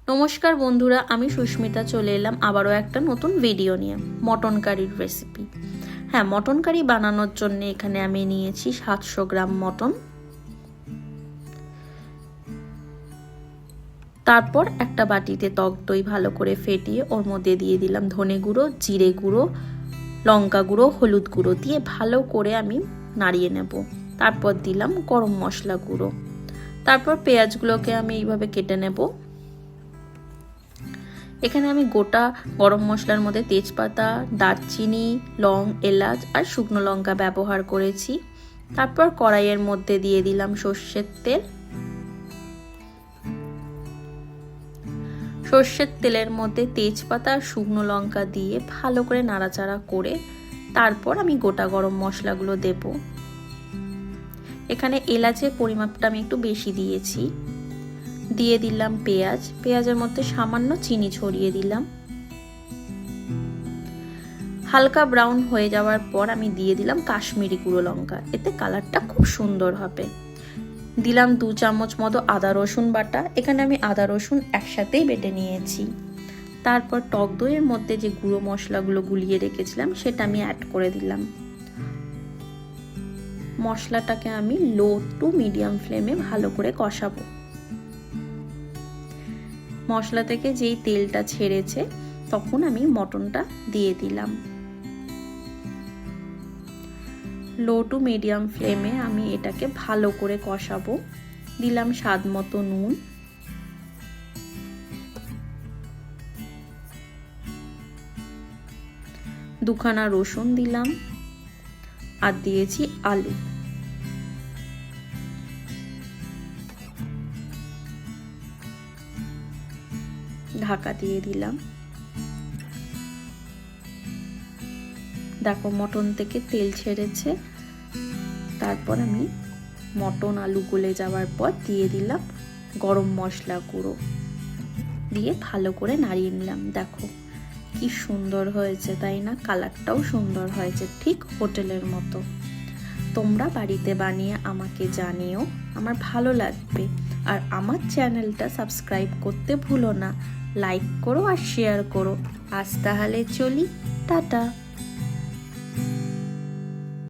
নমস্কার বন্ধুরা, আমি সুস্মিতা চলে এলাম আবারও একটা নতুন ভিডিও নিয়ে মটন কারির রেসিপি। হ্যাঁ, মটন কারি বানানোর জন্য এখানে আমি নিয়েছি 700 গ্রাম মটন। তারপর একটা বাটিতে টক দই ভালো করে ফেটিয়ে ওর মধ্যে দিয়ে দিলাম ধনে গুঁড়ো, জিরে গুঁড়ো, লঙ্কা গুঁড়ো, হলুদ গুঁড়ো দিয়ে ভালো করে আমি নাড়িয়ে নেব। তারপর দিলাম গরম মশলা গুঁড়ো। তারপর পেঁয়াজগুলোকে আমি এইভাবে কেটে নেব। এখানে আমি গোটা গরম মশলার মধ্যে তেজপাতা, দারচিনি, লং, এলাচ আর শুকনো লঙ্কা ব্যবহার করেছি। তারপর কড়াইয়ের মধ্যে দিয়ে দিলাম সর্ষের তেল। সর্ষের তেলের মধ্যে তেজপাতা আর শুকনো লঙ্কা দিয়ে ভালো করে নাড়াচাড়া করে তারপর আমি গোটা গরম মশলাগুলো দেব। এখানে এলাচের পরিমাপটা আমি একটু বেশি দিয়েছি। দিয়ে দিলাম পেঁয়াজের মধ্যে সামান্য চিনি ছড়িয়ে দিলাম। হালকা ব্রাউন হয়ে যাওয়ার পর আমি দিয়ে দিলাম কাশ্মীরি গুঁড়ো লঙ্কা, এতে কালারটা খুব সুন্দর হবে। দিলাম 2 চামচ মতো আদা রসুন বাটা। এখানে আমি আদা রসুন একসাথেই বেটে নিয়েছি। তারপর টক দইয়ের মধ্যে যে গুঁড়ো মশলাগুলো গুলিয়ে রেখেছিলাম সেটা আমি অ্যাড করে দিলাম। মশলাটাকে আমি লো টু মিডিয়াম ফ্লেমে ভালো করে কষাবো। মশলা থেকে যেই তেলটা ছেড়েছে তখন আমি মটনটা দিয়ে দিলাম। লো টু মিডিয়াম ফ্লেমে আমি এটাকে ভালো করে কষাবো। দিলাম স্বাদ মতো নুন, দুখানা রসুন দিলাম আর দিয়েছি আলু। ঢাকা দিয়ে দিলাম। দেখো মটন থেকে তেল ছেড়েছে। তারপর আমি মটন আলু গলে যাওয়ার পর দিয়ে দিলাম গরম মশলা গুঁড়ো দিয়ে ভালো করে নাড়িয়ে নিলাম। দেখো কি সুন্দর হয়েছে, তাই না? কালারটাও সুন্দর হয়েছে, ঠিক হোটেলের মতো। তোমরা বাড়িতে বানিয়ে আমাকে জানিও, আমার ভালো লাগবে। আর আমার চ্যানেলটা সাবস্ক্রাইব করতে ভুলো না। লাইক করো আর শেয়ার করো। আজ তাহলে চলি, টাটা।